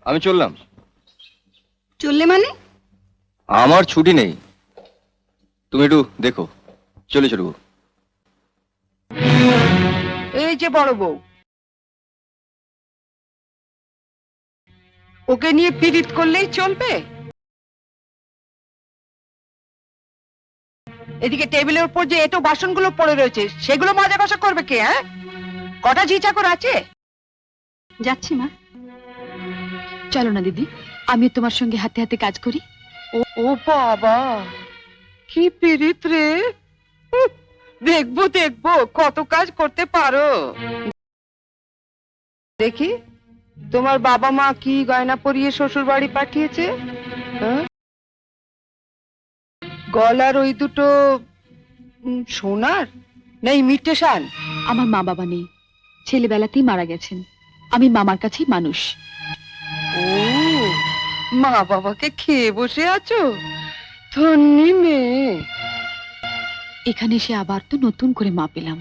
আমি চললাম। চললে মানে? আমার ছুটি নেই, তুমি একটু দেখো। চলে ছোট বউ। এই যে বড় বউ, ওকে নিয়ে পীড়িত করলেই চলবে? এদিকে টেবিলের উপর যে এটো বাসনগুলো পড়ে রয়েছে সেগুলো মাজা কষা করবে কে? হ্যাঁ, কটা ঝি চাকর আছে? যাচ্ছি মা, চলো না দিদি, আমি তোমার সঙ্গে হাতে হাতে কাজ করি। ও বাবা, কি পীড়িত রে! দেখবো দেখবো কত কাজ করতে পারো। দেখি তোমার বাবা মা কি গয়না পরিয়ে শ্বশুর বাড়ি পাঠিয়েছে। হ্যাঁ? গলার ওই দুটো সোনার না ইমিটেশন? আমার মা বাবা নেই, ছেলেবেলাতেই মারা গেছেন। আমি মামার কাছেই মানুষ। ও, মা বাবাকে খেয়ে বসে আছো? ধন্যি মেয়ে। এখানে এসে আবার তো নতুন করে মা পেলাম।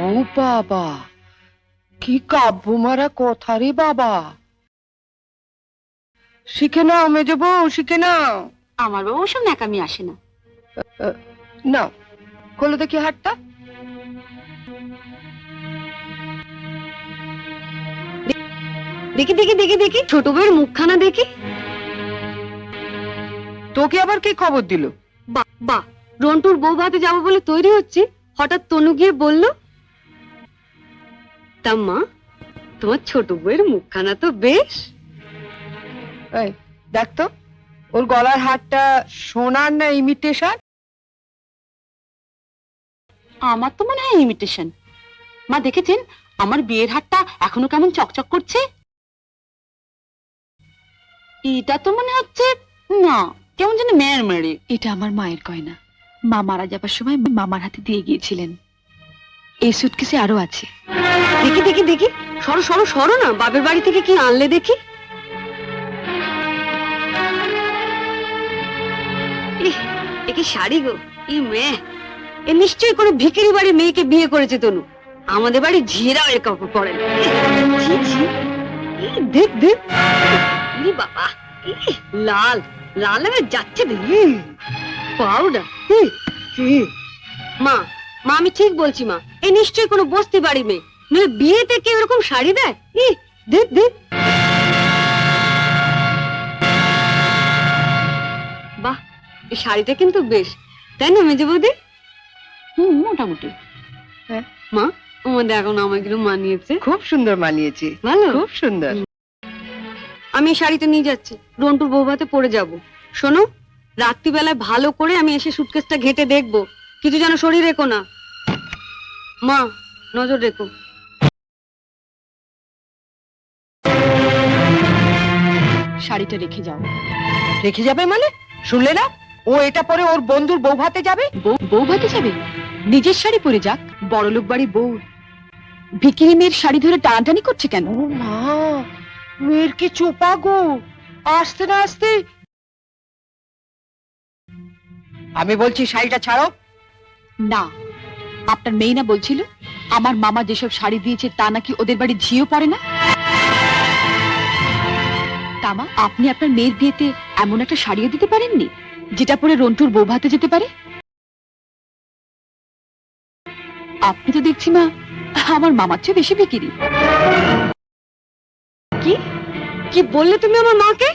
ও বাবা, কি কাব্য মারা কথা রে বাবা। শিখে নাও মেজো বউ, শিখে নাও। আমার বাবা ওসব ন্যাকামি আসে না। নাও, খোলো দেখি হাতটা। দেখি দেখি দেখি দেখি, ছোট বউয়ের মুখখানা দেখি। তোকে আবার কি খবর দিল? বা রন্টুর বউ ভাতে যাবো বলে তৈরি হচ্ছে, হঠাৎ তনু গিয়ে বলল, তা মা, তোমার ছোট বউয়ের মুখখানা তো বেশ। এই দেখ তো, ওর গলার হারটা সোনার না ইমিটেশন? আমার তো মনে হয় ইমিটেশন। মা দেখেছেন আমার বিয়ের হারটা এখনো কেমন চকচক করছে? এটা তো মনে হচ্ছে না, কেমন যেন মেয়ের মেরে। এটা আমার মায়ের গয়না, মা মারা যাবার সময় মামার হাতে দিয়ে গিয়েছিলেন। এই সুটকেসে আরো আছে। দেখি দেখি দেখি, সরো সরো সরো না, বাপের বাড়ি থেকে কি আনলে দেখি। এ কি শাড়ি গো! ই মেয়ে, এ নিশ্চয়ই কোনো ভিখারি বাড়ির মেয়েকে বিয়ে করেছে তনু। আমাদের বাড়ির ঝিরাও এর কাপড় পরে না। ছি, ছি। দেখ দেখ, ই বাবা, লাল লাল হয়ে যাচ্ছে দেখি। পাউডার। মা মা, আমি ঠিক বলছি মা, এই নিশ্চয়ই কোনো বস্তি বাড়ি মেয়ে, নইলে বিয়েতে কেউ এরকম শাড়ি দেয়? দেখ দেখ, বাহ, এই শাড়িটা কিন্তু বেশ, তাই না মেজে বৌদি? মোটামুটি। হ্যাঁ। মা, ও দেখো না, আমাকে মানিয়েছে। খুব সুন্দর মানিয়েছে, ভালো, খুব সুন্দর। আমি এই শাড়িটা নিয়ে যাচ্ছি, রন্টুর বউ ভাতে পরে যাব। শোনো, রাত্রিবেলায় ভালো করে আমি এসে সুটকেসটা ঘেটে দেখবো, কিছু যেন শরীর রেখো না। মা, নজর রেখো। শাড়িটা রেখে যাও। রেখে যাবে মানে? শুনলে না, ও এটা পরে ওর বন্ধুর বউ ভাতে যাবে। বউ ভাতে যাবে? নিজের শাড়ি পরে যাক, বড়লোক বাড়ি বউ ভিকিরি মেয়ের শাড়ি ধরে টানাটানি করছে কেন? ও মা, মেয়ের কি চোপা গো! আসতে না আসতে। আমি বলছি শাড়িটা ছাড়ো। না, আপনার মেয়ে না বলছিল আমার মামা যেসব শাড়ি দিয়েছে তা নাকি ওদের বাড়ি ঝিও পড়ে না? তামা, আপনি আপনার মেয়ের বিয়েতে এমন একটা শাড়িও দিতে পারেননি যেটা পরে রন্টুর বউ ভাতে যেতে পারে? আপনি তো দেখছি মা আমার মামার চেয়ে বেশি বিকিরি। কি কি বললে তুমি আমার মাকে?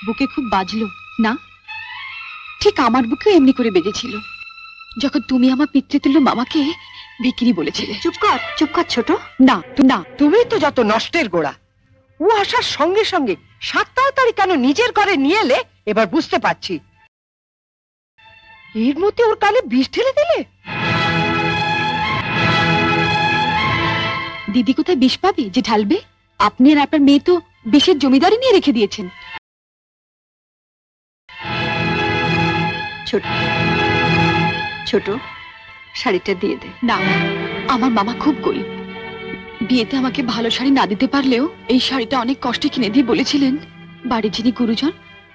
বুকে খুব বাজলো না? ঠিক আমার বুকেও এমনি করে বেজেছিল যখন তুমি আমার পিতৃতুল্য মামাকে বিক্রি বলেছিলে। চুপ কর ছোট। না না, তুমি তো যত নষ্টের গোড়া। ও আসার সঙ্গে সঙ্গে 7 তাড়াতাড়ি কেন নিজের ঘরে নিয়ে এলে এবার বুঝতে পারছি। এর মধ্যে ওর কালে বিষ ঢেলে দিলে। দিদি কোথায় বিষ পাবে যে ঢালবে? আপনি আর আপনার মেয়ে তো বিষের জমিদারি নিয়ে রেখে দিয়েছেন। ছোট ছোট, শাড়িটা দিয়ে দে। না, আমার মামা খুব গরিব, বিয়েতে আমাকে ভালো শাড়ি না দিতে পারলেও এই শাড়িটা অনেক কষ্টে কিনে দিয়ে বলেছিলেন, বাড়ির যিনি গুরুজন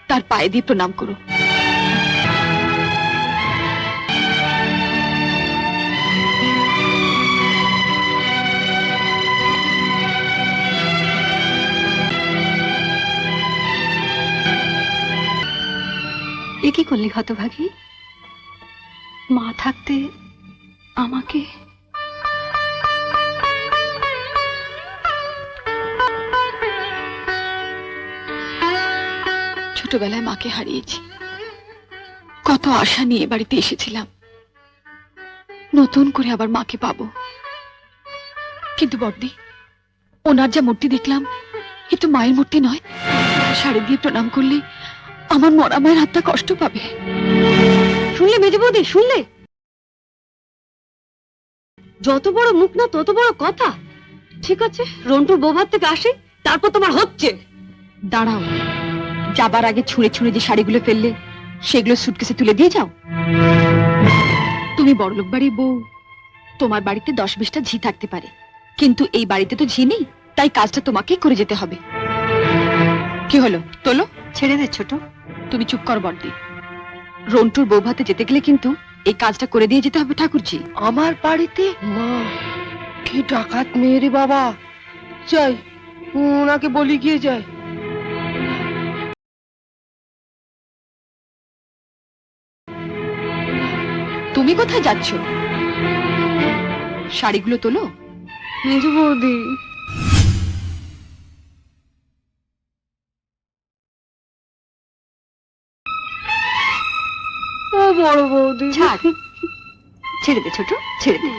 তার পায়ে দিয়ে প্রণাম করো। এ কি করলি হতভাগী? মা থাকতে আমাকে ছোটবেলায় মাকে হারিয়েছি, কত আশা নিয়ে বাড়িতে এসেছিলাম, নতুন করে আবার মাকে পাবো। কিন্তু বড়দি, ওনার যা মূর্তি দেখলাম, এ তো মায়ের মূর্তি নয়। শাড়ি দিয়ে প্রণাম করলে আমার মরা মায়ের হাতটা কষ্ট পাবে। শুনলে মেজে বৌদি, শুনলে? যত বড় মুখ না তত বড় কথা। ঠিক আছে, রন্টুর বৌভাত থেকে আসে, তারপর তোমার হচ্ছে। দাঁড়াও, যাবার আগে ছুঁড়ে ছুঁড়ে যে শাড়িগুলো ফেললে সেগুলো সুটকেসে তুলে দিয়ে যাও। তুমি বড়লোক বাড়ির বউ, তোমার বাড়িতে 10-20টা ঝি থাকতে পারে, কিন্তু এই বাড়িতে তো ঝি নেই, তাই কাজটা তোমাকেই করে যেতে হবে। কি হলো, তোলো। ছেড়ে দে ছোট। তুমি চুপ কর বড়দি। রন্টুর বৌভাতে যেতে গেলে কিন্তু এই কাজটা করে দিয়ে যেতে হবে ঠাকুরজি। আমার বাড়িতে? মা, কি ডাকাত মেয়ে রে বাবা। যাই, ওনাকে বলি গিয়ে যায়। তুমি কোথায় যাচ্ছ? শাড়িগুলো তোলো। মেজে বৌদি, ও বড় বৌদি, ছাড়, ছেড়ে দে ছোট, ছেড়ে দে,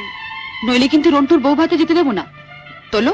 নইলে কিন্তু রন্টুর বৌভাতে যেতে দেবো না। তোলো।